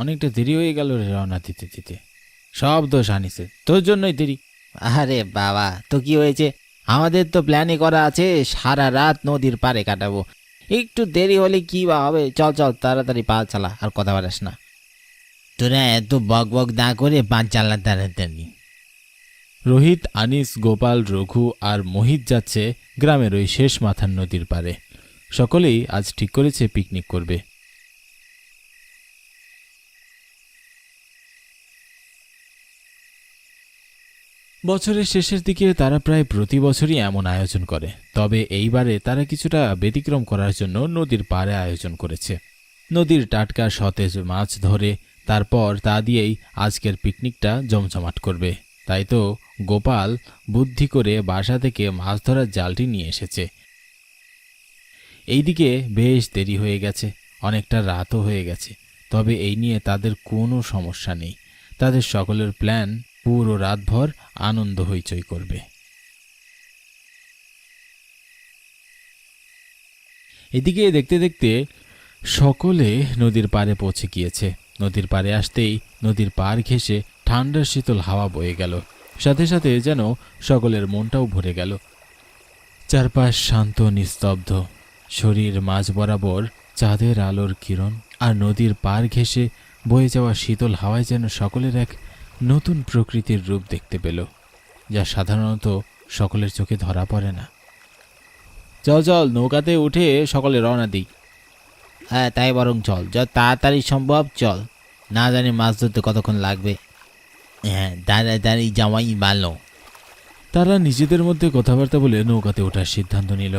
অনেকটা দেরি হয়ে গেল রে রওনা দিতে দিতে। সব দোষ আনিসের, তোর জন্যই দেরি। আরে বাবা, তো কি হয়েছে? আমাদের তো প্ল্যানই করা আছে সারা রাত নদীর পাড়ে কাটাবো। একটু দেরি হলে কি বা হবে? চল চল, তাড়াতাড়ি পা চালা, আর কথা বাড়াস না। তোরা এত বক বক না করে পা চালা তাড়াতাড়ি। রোহিত, আনিস, গোপাল, রঘু আর মোহিত যাচ্ছে গ্রামের ওই শেষ মাথার নদীর পাড়ে। সকলেই আজ ঠিক করেছে পিকনিক করবে। বছরের শেষের দিকে তারা প্রায় প্রতি বছরই এমন আয়োজন করে, তবে এইবারে তারা কিছুটা ব্যতিক্রম করার জন্য নদীর পাড়ে আয়োজন করেছে। নদীর টাটকা সতেজ মাছ ধরে তারপর তা দিয়েই আজকের পিকনিকটা জমজমাট করবে। তাই তো গোপাল বুদ্ধি করে বাসা থেকে মাছ ধরার জালটি নিয়ে এসেছে। এইদিকে বেশ দেরি হয়ে গেছে, অনেকটা রাতও হয়ে গেছে, তবে এই নিয়ে তাদের কোনো সমস্যা নেই। তাদের সকলের প্ল্যান পুরো রাতভর আনন্দ হইচই করবে। এদিকে দেখতে দেখতে সকলে নদীর পাড়ে পৌঁছে গিয়েছে। নদীর পাড়ে আসতেই নদীর পাড় ঘেঁষে ঠান্ডা শীতল হাওয়া বয়ে গেল, সাথে সাথে যেন সকলের মনটাও ভরে গেল। চারপাশ শান্ত নিস্তব্ধ, শরীর মাঝ বরাবর চাঁদের আলোর কিরণ আর নদীর পাড় ঘেঁষে বয়ে যাওয়া শীতল হাওয়ায় যেন সকলের এক নতুন প্রকৃতির রূপ দেখতে পেল, যা সাধারণত সকলের চোখে ধরা পড়ে না। চল চল, নৌকাতে উঠে সকলে রওনা দিই। হ্যাঁ, তাই বরং চল, যত তাড়াতাড়ি সম্ভব চল। না জানি মাছ ধরতে কতক্ষণ লাগবে। হ্যাঁ, তাড়াতাড়ি যাওয়াই ভালো। তারা নিজেদের মধ্যে কথাবার্তা বলে নৌকাতে ওঠার সিদ্ধান্ত নিল।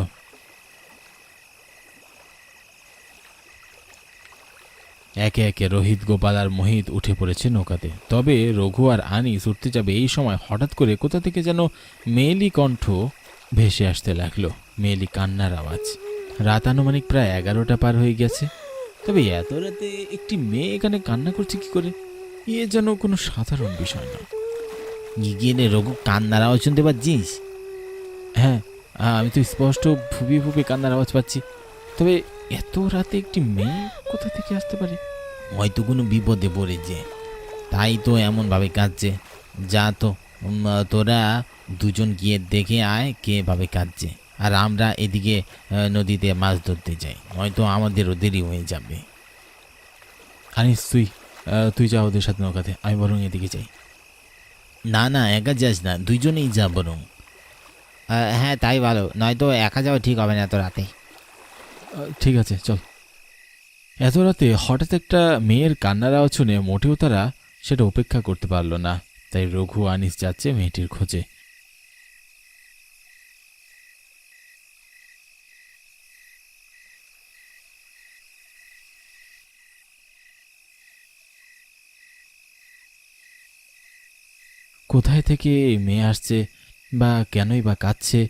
একে একে রোহিত, গোপাল আর মোহিত উঠে পড়েছে নৌকাতে। তবে রঘু আর আনিস উঠতে যাবে এই সময় হঠাৎ করে কোথা থেকে যেন মেয়েলি কণ্ঠ ভেসে আসতে লাগলো, মেয়েলি কান্নার আওয়াজ। রাত আনুমানিক প্রায় 11টা পার হয়ে গেছে, তবে এত রাতে একটি মেয়ে এখানে কান্না করছে কি করে? এ যেন কোনো সাধারণ বিষয় না। গিয়ে রঘু, কান্নার আওয়াজ শুনতে পাচ্ছিস? হ্যাঁ, আমি তো স্পষ্ট ফুপিয়ে ফুপিয়ে কান্নার আওয়াজ পাচ্ছি, তবে এত রাতে একটি মেয়ে কোথা থেকে আসতে পারে? হয়তো কোনো বিপদে পড়েছে, তাই তো এমনভাবে কাঁদছে। যা তো, তোরা দুজন গিয়ে দেখে আয় কে ভাবে কাঁদছে, আর আমরা এদিকে নদীতে মাছ ধরতে যাই, হয়তো আমাদেরও দেরি হয়ে যাবে। আনিস, তুই যা ওদের সাথে নৌকাতে, আমি বরং এদিকে যাই। না না, একা যাস না, দুইজনেই যা বরং। হ্যাঁ, তাই ভালো, নয়তো একা যাওয়া ঠিক হবে না এত রাতে। ঠিক আছে, চল। এত রাতে হঠাৎ একটা মেয়ের কান্নার আওয়াজ শুনে মোটেও তারা সেটা উপেক্ষা করতে পারল না, তাই রঘু, আনিস যাচ্ছে মেয়েটির খোঁজে। কোথায় থেকে এই মেয়ে আসছে বা কেনই বা কাঁদছে?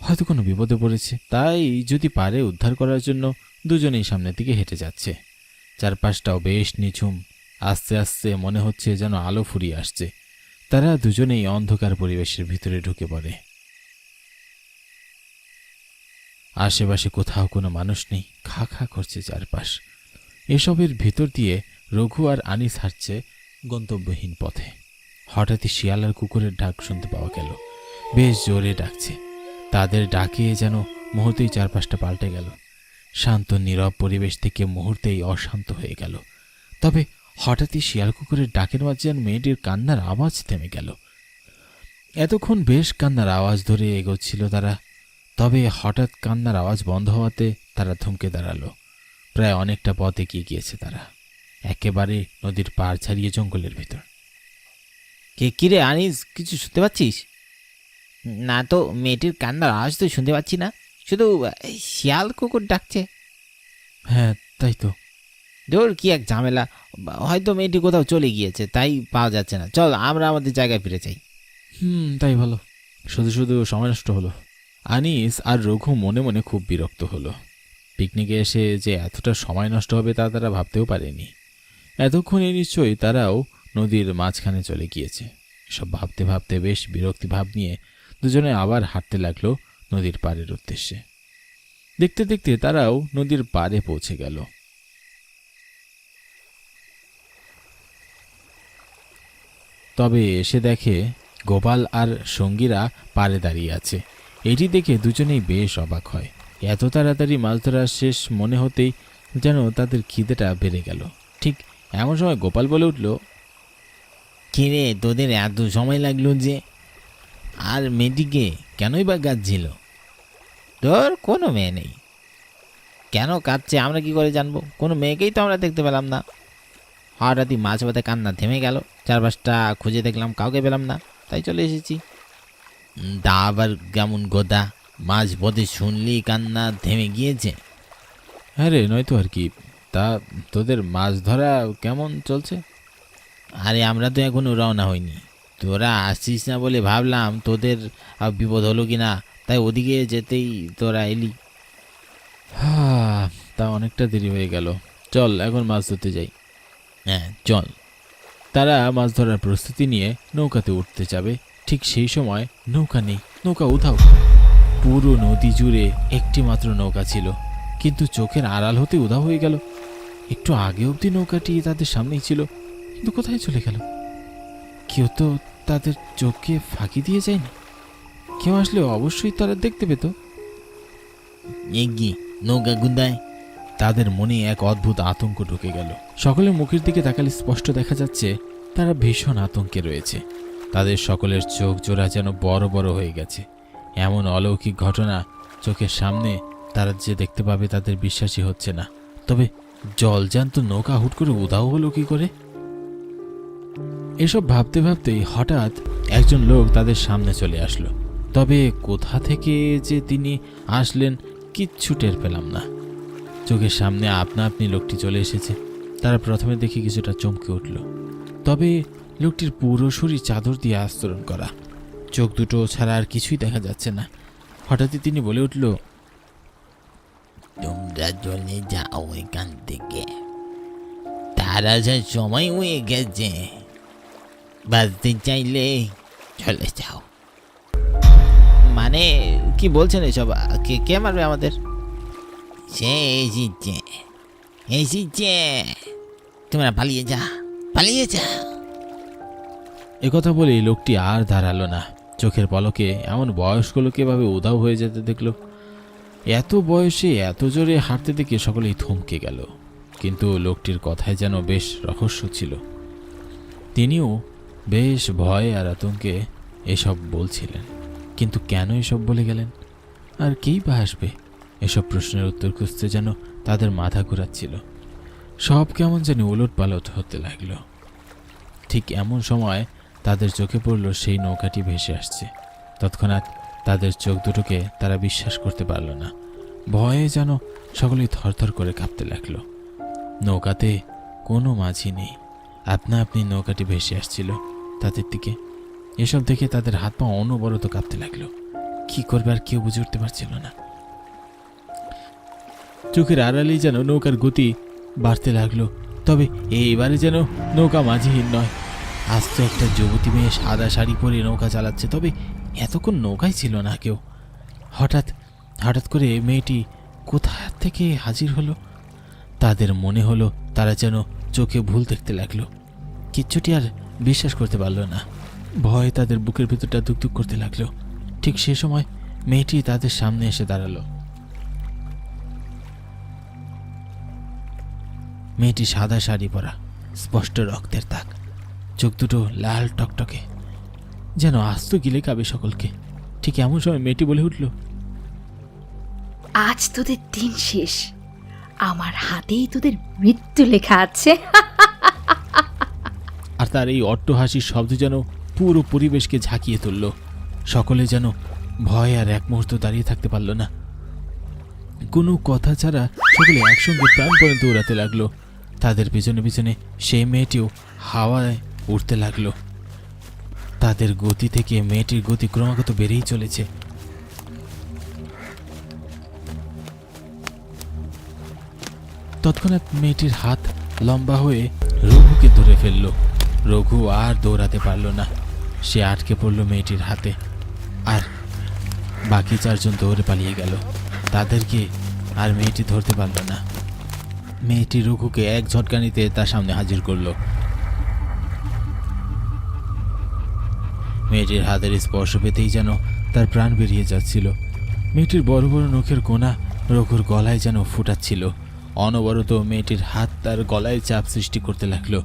হয়তো কোনো বিপদে পড়েছে, তাই যদি পারে উদ্ধার করার জন্য দুজনেই সামনের দিকে হেঁটে যাচ্ছে। চারপাশটাও বেশ নিঝুম, আস্তে আস্তে মনে হচ্ছে যেন আলো ফুরিয়ে আসছে। তারা দুজনেই অন্ধকার পরিবেশের ভিতরে ঢুকে পড়ে। আশেপাশে কোথাও কোনো মানুষ নেই, খা খা করছে চারপাশ। এসবের ভিতর দিয়ে রঘু আর আনিস হাঁটছে গন্তব্যহীন পথে। হঠাৎই শিয়াল আর কুকুরের ডাক শুনতে পাওয়া গেল, বেশ জোরে ডাকছে। তাদের ডাকে যেন মুহূর্তেই চারপাশটা পাল্টে গেল। শান্ত নীরব পরিবেশ থেকে মুহূর্তেই অশান্ত হয়ে গেল। তবে হঠাৎই শিয়াল কুকুরের ডাকের মাঝে যেন মেয়েটির কান্নার আওয়াজ থেমে গেল। এতক্ষণ বেশ কান্নার আওয়াজ ধরে এগোচ্ছিল তারা, তবে হঠাৎ কান্নার আওয়াজ বন্ধ হওয়াতে তারা থমকে দাঁড়ালো। প্রায় অনেকটা পথ এগিয়ে গিয়েছে তারা, একেবারে নদীর পাড় ছাড়িয়ে জঙ্গলের ভিতর। কে কিরে আনিস, কিছু শুনতে পাচ্ছিস? না তো, মেয়েটির কান্নার আওয়াজ তো শুনতে পাচ্ছি না, শুধু শিয়াল কুকুর ডাকছে। হ্যাঁ, তাই তো। ধুর, কি এক ঝামেলা! হয়তো মেয়েটি কোথাও চলে গিয়েছে, তাই পাওয়া যাচ্ছে না। চল, আমরা আমাদের জায়গায় ফিরে যাই। তাই ভালো, শুধু শুধু সময় নষ্ট হলো। আনিস আর রঘু মনে মনে খুব বিরক্ত হলো। পিকনিকে এসে যে এতটা সময় নষ্ট হবে তা তারা ভাবতেও পারেনি। এতক্ষণে নিশ্চয়ই তারাও নদীর মাঝখানে চলে গিয়েছে। সব ভাবতে ভাবতে বেশ বিরক্তি ভাব নিয়ে দুজনে আবার হাঁটতে লাগলো নদীর পাড়ের উদ্দেশ্যে। দেখতে দেখতে তারাও নদীর পাড়ে পৌঁছে গেল। তবে এসে দেখে গোপাল আর সঙ্গীরা পাড়ে দাঁড়িয়ে আছে। এটি দেখে দুজনেই বেশ অবাক হয়। এত তাড়াতাড়ি মাছ ধরা শেষ মনে হতেই যেন তাদের খিদেটা বেড়ে গেল। ঠিক এমন সময় গোপাল বলে উঠল, কিরে, তোদের এত সময় লাগলো যে? আর মেয়েটিকে কেনই বা কাঁদছিল? তোর কোনো মেয়ে নেই, কেন কাঁদছে আমরা কি করে জানবো? কোনো মেয়েকেই তো আমরা দেখতে পেলাম না। হঠাৎই মাছ বাদে কান্না থেমে গেল, চারপাশটা খুঁজে দেখলাম, কাউকে পেলাম না, তাই চলে এসেছি। তা আবার কেমন গোদা, মাছ পথে শুনলি কান্না থেমে গিয়েছে? হ্যাঁ রে, নয়তো আর কি। তা তোদের মাছ ধরা কেমন চলছে? আরে আমরা তো এখনো রওনা হইনি, তোরা আসছিস না বলে ভাবলাম তোদের বিপদ হলো কি না, তাই ওদিকে যেতেই তোরা এলি। হ্যাঁ, তা অনেকটা দেরি হয়ে গেল, চল এখন মাছ ধরতে যাই। হ্যাঁ চল। তারা মাছ ধরার প্রস্তুতি নিয়ে নৌকাতে উঠতে যাবে। ঠিক সেই সময় নৌকা নেই, নৌকা উধাও। পুরো নদী জুড়ে একটি মাত্র নৌকা ছিল, কিন্তু চোখের আড়াল হতে উধাও হয়ে গেল। একটু আগে অবধি নৌকাটি তাদের সামনেই ছিল, কিন্তু কোথায় চলে গেল? কেউ তো তাদের চোখকে ফাঁকি দিয়ে যায়নি। কেউ আসলে অবশ্যই তারা দেখতে পেত। এগি নৌকা গুদায়। তাদের মনে এক অদ্ভুত আতঙ্ক ঢুকে গেল। সকলের মুখের দিকে তাকালে স্পষ্ট দেখা যাচ্ছে তারা ভীষণ আতঙ্কে রয়েছে। তাদের সকলের চোখ জোড়া যেন বড় বড় হয়ে গেছে। এমন অলৌকিক ঘটনা চোখের সামনে তারা যে দেখতে পাবে তাদের বিশ্বাসই হচ্ছে না। তবে জলজ্যান্ত নৌকা হুট করে উধাও হলো কি করে? এসব ভাবতে ভাবতেই হঠাৎ একজন লোক তাদের সামনে চলে আসলো। তবে কোথা থেকে যে তিনি আসলেন কিচ্ছু টের পেলাম না। চোখের সামনে আপনা আপনি লোকটি চলে এসেছে। তারা প্রথমে দেখে কিছুটা চমকে উঠল। তবে লোকটির পুরো শরীর চাদর দিয়ে আস্তরণ করা, চোখ দুটো ছাড়া আর কিছুই দেখা যাচ্ছে না। হঠাৎই তিনি বলে উঠল, তোমরা চলে যাও এখান থেকে, তার আসার সময় হয়ে গেছে, বাঁচতে চাইলে চলে যাও। মানে কি বলছেন এসব? কে কে মারবে আমাদের? সে এসেছে, এসেছে, তোমরা পালিয়ে যা, পালিয়ে যা। একথা বলেই লোকটি আর দাঁড়ালো না। চোখের পলকে এমন বয়স্ক লোক এভাবে উধাও হয়ে যেতে দেখল। এত বয়সে এত জোরে হাঁটতে দেখে সকলেই থমকে গেল। কিন্তু লোকটির কথায় যেন বেশ রহস্য ছিল। তিনিও বেশ ভয় আর আতঙ্কে এসব বলছিলেন। কিন্তু কেন এসব বলে গেলেন? আর কেই বা আসবে? এসব প্রশ্নের উত্তর খুঁজতে যেন তাদের মাথা ঘুরাচ্ছিল। সব কেমন যেন উলট পালট হতে লাগলো। ঠিক এমন সময় তাদের চোখে পড়ল সেই নৌকাটি ভেসে আসছে। তৎক্ষণাৎ তাদের চোখ দুটোকে তারা বিশ্বাস করতে পারল না। ভয়ে যেন সকলেই থরথর করে কাঁপতে লাগলো। নৌকাতে কোনো মাঝি নেই, আপনা আপনি নৌকাটি ভেসে আসছিল তাদের দিকে। এসব দেখে তাদের হাত পা অনবরত কাঁপতে লাগলো। কি করবে আর কেউ বুঝে উঠতে পারছিল না। চোখের আড়ালেই যেন নৌকার গতি বাড়তে লাগলো। তবে এইবারে যেন নৌকা মাঝিহীন নয়, আস্ত একটা যুবতী মেয়ে সাদা শাড়ি পরে নৌকা চালাচ্ছে। তবে এতক্ষণ নৌকায় ছিল না কেউ। হঠাৎ হঠাৎ করে মেয়েটি কোথা থেকে হাজির হলো। তাদের মনে হলো তারা যেন চোখে ভুল দেখতে লাগলো। কিচ্ছুটি আর বিশ্বাস করতে পারল না। ভয়ে তাদের বুকের ভেতরটা দুকদুক করতে লাগলো। ঠিক সে সময় মেয়েটি তাদের সামনে এসে দাঁড়ালো। মেয়েটি সাদা শাড়ি পরা, স্পষ্ট রক্তের দাগ, চোখ দুটো লাল টকটকে, যেন আস্ত গিলে খাবে সকলকে। ঠিক এমন সময় মেয়েটি বলে উঠল, আজ তোদের দিন শেষ, আমার হাতেই তোদের মৃত্যু লেখা আছে। আর তার এই অট্টহাসির শব্দ যেন পুরো পরিবেশকে ঝাঁকিয়ে তুলল। সকলে যেন ভয় আর এক মুহূর্ত দাঁড়িয়ে থাকতে পারল না। কোনো কথা ছাড়া সকলে একসঙ্গে প্রাণপণে দৌড়াতে লাগলো। তাদের পিছনে পিছনে সেই মেয়েটিও হাওয়ায় উঠতে লাগলো। তাদের গতি থেকে মেয়েটির গতি ক্রমাগত বেড়েই চলেছে। তৎক্ষণাৎ মেয়েটির হাত লম্বা হয়ে রঘুকে ধরে ফেলল। রঘু আর দৌড়াতে পারল না, সে আটকে পড়ল মেয়েটির হাতে। আর বাকি চারজন দৌড়ে পালিয়ে গেল। তাদেরকে আর মেয়েটি ধরতে পারল না। মেয়েটি রঘুকে এক ঝটকানিতে তার সামনে হাজির করল। মেয়েটির হাতের স্পর্শ পেতেই যেন তার প্রাণ বেরিয়ে যাচ্ছিল। মেয়েটির বড় বড় নখের কোনা রঘুর গলায় যেন ফুটাচ্ছিল। অনবরত মেয়েটির হাত তার গলায় চাপ সৃষ্টি করতে লাগলো।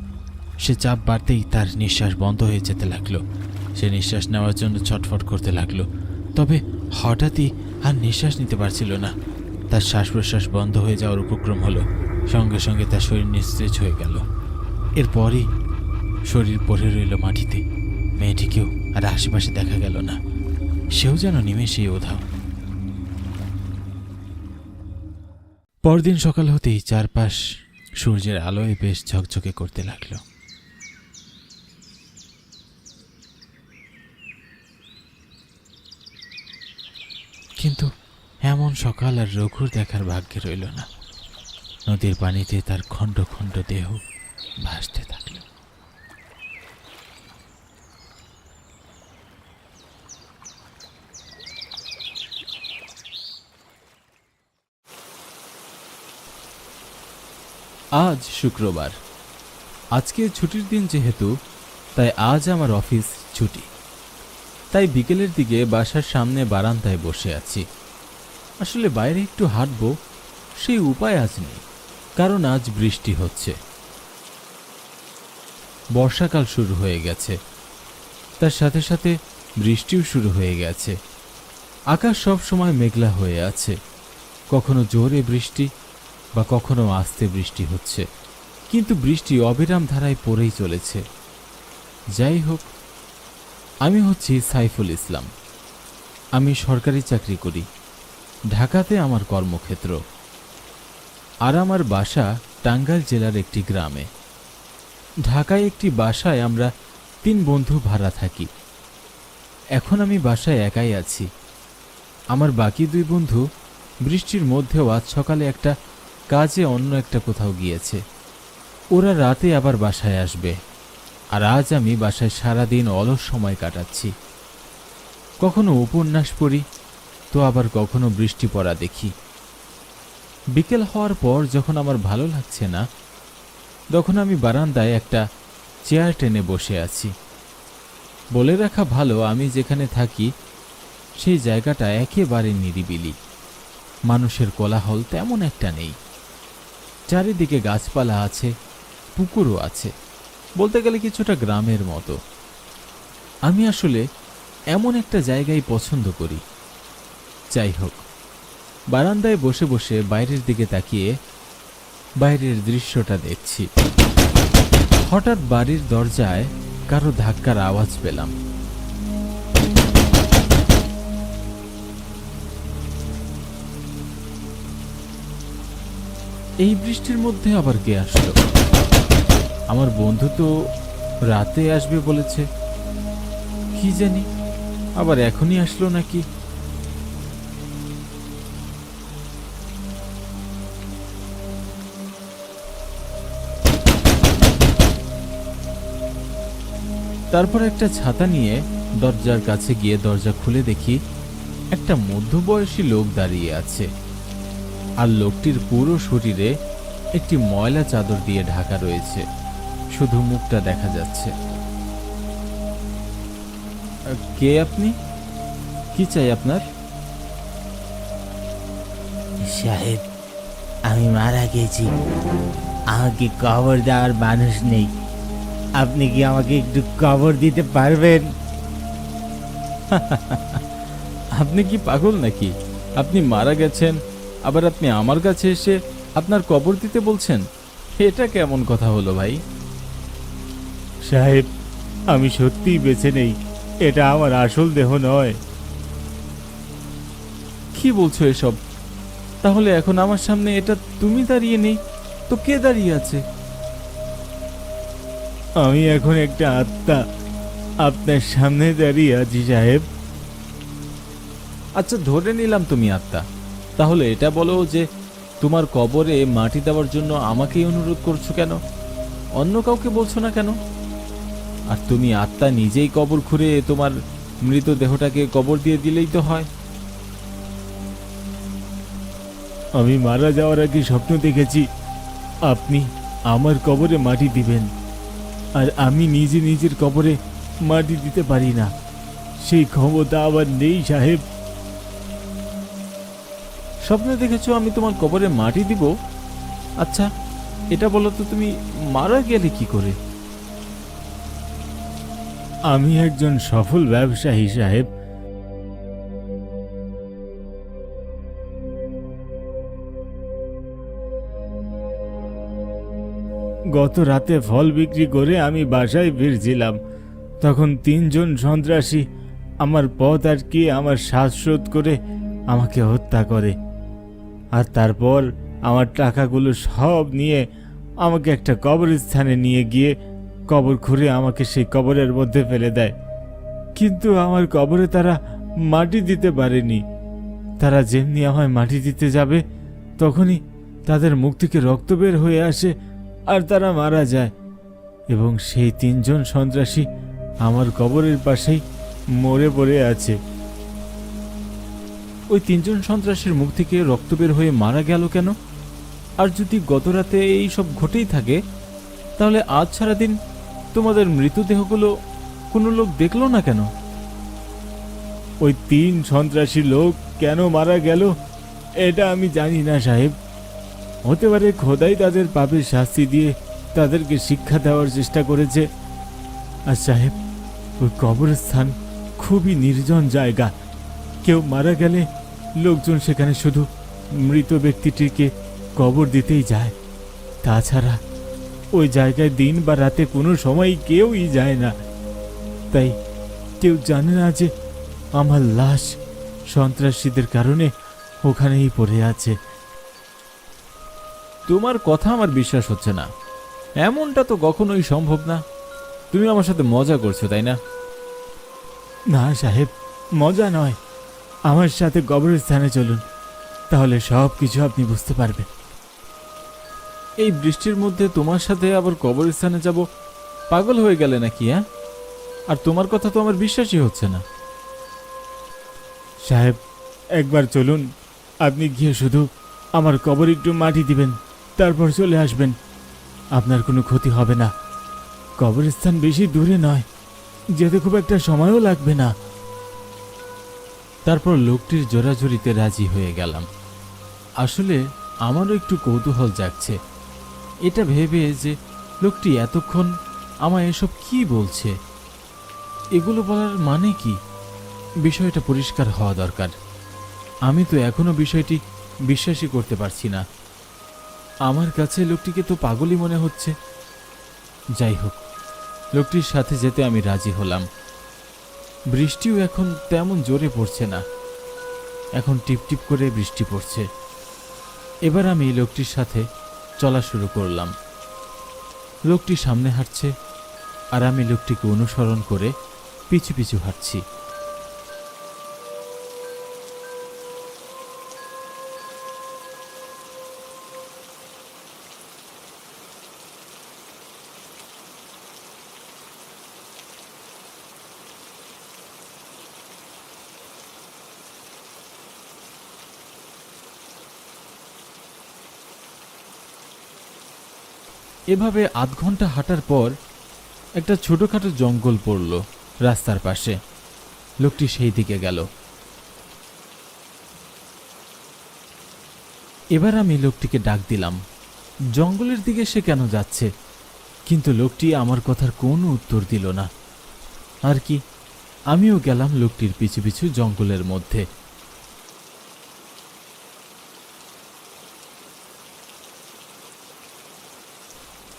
সে চাপ বাড়তেই তার নিঃশ্বাস বন্ধ হয়ে যেতে লাগলো। সে নিঃশ্বাস নেওয়ার জন্য ছটফট করতে লাগলো, তবে হঠাৎই আর নিঃশ্বাস নিতে পারছিল না। তার শ্বাস প্রশ্বাস বন্ধ হয়ে যাওয়ার উপক্রম হলো। সঙ্গে সঙ্গে তার শরীর নিস্তেজ হয়ে গেল। এরপরই শরীর পড়ে রইল মাটিতে। মেয়েটিকেও আর আশেপাশে দেখা গেল না। সেও যেন নিমেষেই উধাও। পরদিন সকাল হতেই চারপাশ সূর্যের আলোয় বেশ ঝকঝকে করতে লাগলো। কিন্তু এমন সকাল আর রঘুর দেখার ভাগ্যে রইল না। নদীর পানিতে তার খণ্ড খণ্ড দেহ ভাসতে থাকল। আজ শুক্রবার। আজকে ছুটির দিন যেহেতু, তাই আজ আমার অফিস ছুটি। তাই বিকেলের দিকে বাসার সামনে বারান্দায় বসে আছি। আসলে বাইরে একটু হাঁটবো, সেই উপায় আজ নেই, কারণ আজ বৃষ্টি হচ্ছে। বর্ষাকাল শুরু হয়ে গেছে, তার সাথে সাথে বৃষ্টিও শুরু হয়ে গেছে। আকাশ সব সময় মেঘলা হয়ে আছে। কখনো জোরে বৃষ্টি বা কখনো আস্তে বৃষ্টি হচ্ছে, কিন্তু বৃষ্টি অবিরাম ধারায় পড়েই চলেছে। যাই হোক, আমি হচ্ছি সাইফুল ইসলাম। আমি সরকারি চাকরি করি। ঢাকাতে আমার কর্মক্ষেত্র, আর আমার বাসা টাঙ্গাইল জেলার একটি গ্রামে। ঢাকায় একটি বাসায় আমরা 3 বন্ধু ভাড়া থাকি। এখন আমি বাসায় একাই আছি। আমার বাকি 2 বন্ধু বৃষ্টির মধ্যেও আজ সকালে একটা কাজে অন্য একটা কোথাও গিয়েছে। ওরা রাতে আবার বাসায় আসবে, আর আজ আমি বাসায় সারাদিন অলস সময় কাটাচ্ছি। কখনো উপন্যাস পড়ি, তো আবার কখনো বৃষ্টি পড়া দেখি। বিকেল হওয়ার পর যখন আমার ভালো লাগছে না, তখন আমি বারান্দায় একটা চেয়ার টেনে বসে আছি। বলে রাখা ভালো, আমি যেখানে থাকি সেই জায়গাটা একেবারে নিরিবিলি। মানুষের কোলাহল তেমন একটা নেই। চারিদিকে গাছপালা আছে, পুকুরও আছে, বলতে গেলে কিছুটা গ্রামের মতো। আমি আসলে এমন একটা জায়গায় পছন্দ করি। যাই হোক, বারান্দায় বসে বসে বাইরের দিকে তাকিয়ে বাইরের দৃশ্যটা দেখছি। হঠাৎ বাড়ির দরজায় কারো ধাক্কার আওয়াজ পেলাম। এই বৃষ্টির মধ্যে আবার কে আসলো? আমার বন্ধু তো রাতে আসবে বলেছে, কি জানি আবার এখনই আসলো নাকি। তারপর একটা ছাতা নিয়ে দরজার কাছে গিয়ে দরজা খুলে দেখি একটা মধ্যবয়সী লোক দাঁড়িয়ে আছে, আর লোকটির পুরো শরীরে একটি ময়লা চাদর দিয়ে ঢাকা রয়েছে, শুধু মুখটা দেখা যাচ্ছে। কে আপনি? কি চাই আপনার? সাহেব, আমি মারা গেছি। আমাকে কবর দেওয়ার মানুষ নেই। আপনি কি আমাকে একটু কবর দিতে পারবেন? আপনি কি পাগল নাকি? আপনি মারা গেছেন, আবার আপনি আমার কাছে এসে আপনার কবর দিতে বলছেন? এটা কেমন কথা হলো ভাই? সাহেব, আমি সত্যিই বেঁচে নেই। এটা আমার আসল দেহ নয়। কি বলছো এসব? তাহলে এখন আমার সামনে এটা তুমি দাঁড়িয়ে নেই তো কে দাঁড়িয়ে আছে? আমি এখন একটা আত্মা আপনার সামনে দাঁড়িয়ে আছি সাহেব। আচ্ছা, ধরে নিলাম তুমি আত্মা। তাহলে এটা বলো যে তোমার কবরে মাটি দেওয়ার জন্য আমাকেই অনুরোধ করছো কেন? অন্য কাউকে বলছো না কেন? আর তুমি আত্মা নিজেই কবর খুঁড়ে তোমার মৃতদেহটাকে কবর দিয়ে দিলেই তো হয়। আমি মারা যাওয়ার আগে স্বপ্ন দেখেছি আপনি আমার কবরে মাটি দিবেন, আর আমি নিজে নিজের কবরে মাটি দিতে পারি না। সেই ক্ষমতা আমার নেই সাহেব। স্বপ্নে দেখেছো আমি তোমার কবরে মাটি দিব? আচ্ছা এটা বলো তো, তুমি মারা গেলে কি করে? আমি একজন সফল ব্যবসায়ী সাহেব। গত রাতে ফল বিক্রি করে আমি বাসায় ফিরছিলাম, তখন 3 জন সন্ত্রাসী আমার পথ আটকে আমার শ্বাসরোধ করে আমাকে হত্যা করে, আর তারপর আমার টাকাগুলো সব নিয়ে আমাকে একটা কবরস্থানে নিয়ে গিয়ে কবর খুঁড়ে আমাকে সেই কবরের মধ্যে ফেলে দেয়। কিন্তু আমার কবরে তারা মাটি দিতে পারেনি। তারা যেমনি আমায় মাটি দিতে যাবে তখনই তাদের মুখ থেকে রক্ত বের হয়ে আসে আর তারা মারা যায়, এবং সেই 3 জন সন্ত্রাসী আমার কবরের পাশেই মরে পড়ে আছে। ওই 3 জন সন্ত্রাসীর মুখ থেকে রক্ত বের হয়ে মারা গেল কেন? আর যদি গত রাতে এই সব ঘটেই থাকে, তাহলে আজ সারাদিন তোমাদের মৃতদেহগুলো কোনো লোক দেখলো না কেন? ওই 3 সন্ত্রাসী লোক কেন মারা গেল এটা আমি জানি না সাহেব। হতে পারে খোদাই তাদের পাপের শাস্তি দিয়ে তাদেরকে শিক্ষা দেওয়ার চেষ্টা করেছে। আর সাহেব, ওই কবরস্থান খুবই নির্জন জায়গা। কেউ মারা গেলে লোকজন সেখানে শুধু মৃত ব্যক্তিটিকে কবর দিতেই যায়। তাছাড়া ওই জায়গায় দিন বা রাতে কোনো সময় কেউই যায় না। তাই কেউ জানে না যে আমার লাশ সন্ত্রাসীদের কারণে ওখানেই পড়ে আছে। তোমার কথা আমার বিশ্বাস হচ্ছে না। এমনটা তো কখনোই সম্ভব না। তুমি আমার সাথে মজা করছো, তাই না? না সাহেব, মজা নয়। আমার সাথে কবরস্থানে চলুন, তাহলে সব কিছু আপনি বুঝতে পারবেন। এই বৃষ্টির মধ্যে তোমার সাথে আবার কবরস্থানে যাব? পাগল হয়ে গেলে নাকি? হ্যাঁ, আর তোমার কথা তো আমার বিশ্বাসই হচ্ছে না। সাহেব, একবার চলুন। আপনি গিয়ে শুধু আমার কবর একটু মাটি দিবেন, তারপর চলে আসবেন। আপনার কোনো ক্ষতি হবে না। কবরস্থান বেশি দূরে নয়, যেতে খুব একটা সময়ও লাগবে না। তারপর লোকটির জোরাজুরিতে রাজি হয়ে গেলাম। আসলে আমারও একটু কৌতূহল জাগছে, এটা ভেবে যে লোকটি এতক্ষণ আমায় এসব কি বলছে, এগুলো বলার মানে কি। বিষয়টা পরিষ্কার হওয়া দরকার। আমি তো এখনো বিষয়টি বিশ্বাসই করতে পারছি না। আমার কাছে লোকটিকে তো পাগলই মনে হচ্ছে। যাই হোক, লোকটির সাথে যেতে আমি রাজি হলাম। বৃষ্টিও এখন তেমন জোরে পড়ছে না, এখন টিপটিপ করে বৃষ্টি পড়ছে। এবার আমি লোকটির সাথে চলা শুরু করলাম। লোকটি সামনে হাঁটছে আর আমি লোকটিকে অনুসরণ করে পিছু পিছু হাঁটছি। এভাবে আধ ঘন্টা হাঁটার পর একটা ছোটখাটো জঙ্গল পড়ল রাস্তার পাশে। লোকটি সেই দিকে গেল। এবার আমি লোকটিকে ডাক দিলাম, জঙ্গলের দিকে সে কেন যাচ্ছে? কিন্তু লোকটি আমার কথার কোনো উত্তর দিল না। আর কি, আমিও গেলাম লোকটির পিছু পিছু জঙ্গলের মধ্যে।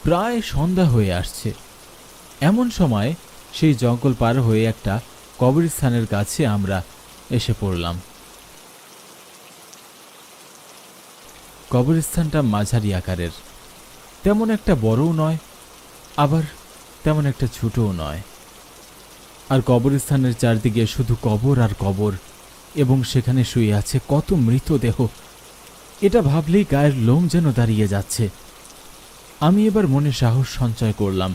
প্রায় সন্ধ্যা হয়ে আসছে। এমন সময় সেই জঙ্গল পার হয়ে একটা কবরস্থানের কাছে আমরা এসে পড়লাম। কবরস্থানটা মাঝারি আকারের, তেমন একটা বড়ও নয়, আবার তেমন একটা ছোটও নয়। আর কবরস্থানের চারদিকে শুধু কবর আর কবর, এবং সেখানে শুয়ে আছে কত মৃতদেহ। এটা ভাবলেই গায়ের লোম যেন দাঁড়িয়ে যাচ্ছে। আমি এবার মনে সাহস সঞ্চয় করলাম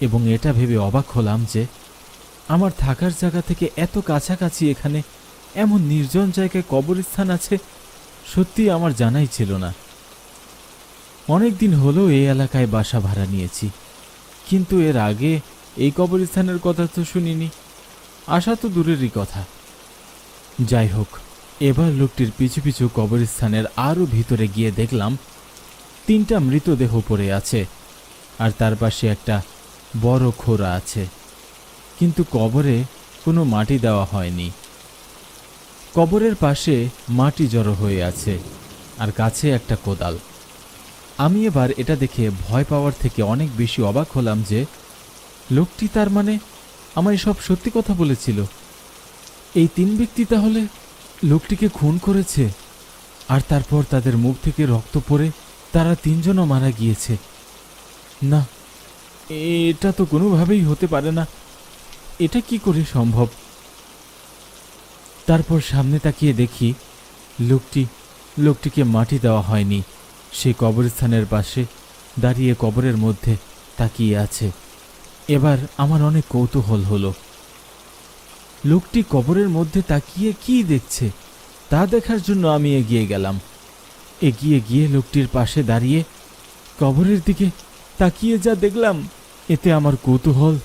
এবং এটা ভেবে অবাক হলাম যে আমার থাকার জায়গা থেকে এত কাছাকাছি এখানে এমন নির্জন জায়গায় কবরস্থান আছে, সত্যি আমার জানাই ছিল না। অনেক দিন হলো এই এলাকায় বাসা ভাড়া নিয়েছি, কিন্তু এর আগে এই কবরস্থানের কথা তো শুনিনি। আসা তো দূরেরই কথা। যাই হোক, এবার লোকটির পিছু পিছু কবরস্থানের আরও ভিতরে গিয়ে দেখলাম 3টা মৃতদেহ পড়ে আছে, আর তার পাশে একটা বড় খোঁড়া আছে, কিন্তু কবরে কোনো মাটি দেওয়া হয়নি। কবরের পাশে মাটি জড়ো হয়ে আছে, আর কাছে একটা কোদাল। আমি এবার এটা দেখে ভয় পাওয়ার থেকে অনেক বেশি অবাক হলাম যে লোকটি তার মানে আমায় সব সত্যি কথা বলেছিল। এই 3 ব্যক্তি তাহলে লোকটিকে খুন করেছে, আর তারপর তাদের মুখ থেকে রক্ত পড়ে তারা 3 জনও মারা গিয়েছে। না, এটা তো কোনোভাবেই হতে পারে না। এটা কি করে সম্ভব? তারপর সামনে তাকিয়ে দেখি লোকটিকে মাটি দেওয়া হয়নি। সে কবরস্থানের পাশে দাঁড়িয়ে কবরের মধ্যে তাকিয়ে আছে। এবার আমার অনেক কৌতূহল হলো, লোকটি কবরের মধ্যে তাকিয়ে কি দেখছে তা দেখার জন্য আমি এগিয়ে গেলাম। এগিয়ে গিয়ে লোকটির পাশে দাঁড়িয়ে কবরের দিকে তাকিয়ে যা দেখলাম, এতে আমার কৌতূহল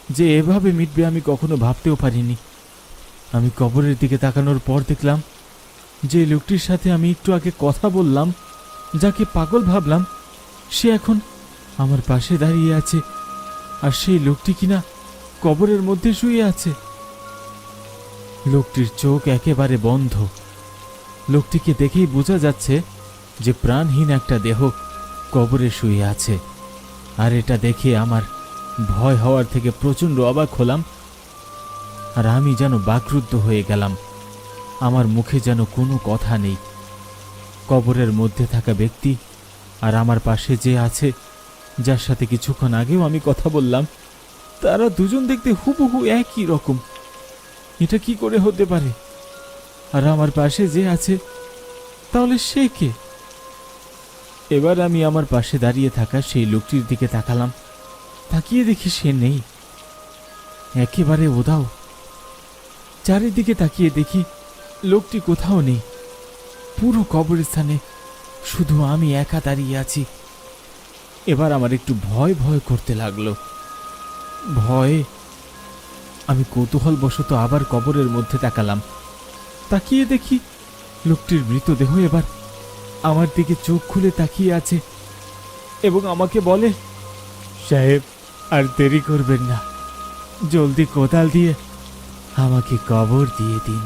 যে এভাবে মিটবে আমি কখনো ভাবতেও পারিনি। আমি কবরের দিকে তাকানোর পর দেখলাম যে লোকটির সাথে আমি একটু আগে কথা বললাম, যাকে পাগল ভাবলাম, সে এখন আমার পাশে দাঁড়িয়ে আছে, আর সেই লোকটি কিনা কবরের মধ্যে শুয়ে আছে। লোকটির চোখ একেবারে বন্ধ। লোকটিকে দেখেই বোঝা যাচ্ছে যে প্রাণহীন একটা দেহ কবরে শুয়ে আছে। আর এটা দেখে আমার ভয় হওয়ার থেকে প্রচণ্ড অবাক হলাম, আর আমি যেন বাকরুদ্ধ হয়ে গেলাম। আমার মুখে যেন কোনো কথা নেই। কবরের মধ্যে থাকা ব্যক্তি আর আমার পাশে যে আছে, যার সাথে কিছুক্ষণ আগেও আমি কথা বললাম, তারা দুজন দেখতে হুবহু একই রকম। এটা কি করে হতে পারে? আর আমার পাশে যে আছে, তাহলে সে কে? এবার আমি আমার পাশে দাঁড়িয়ে থাকা সেই লোকটির দিকে তাকালাম। তাকিয়ে দেখি সে নেই, একেবারে উধাও। চারিদিকে তাকিয়ে দেখি লোকটি কোথাও নেই। পুরো কবরস্থানে শুধু আমি একা দাঁড়িয়ে আছি। এবার আমার একটু ভয় ভয় করতে লাগলো। ভয়ে আমি কৌতূহলবশত আবার কবরের মধ্যে তাকালাম। তাকিয়ে দেখি লোকটির মৃতদেহ এবার আমার দিকে চোখ খুলে তাকিয়ে আছে এবং আমাকে বলে, সাহেব, আর দেরি করবেন না, জলদি কোদাল দিয়ে আমাকে কবর দিয়ে দিন।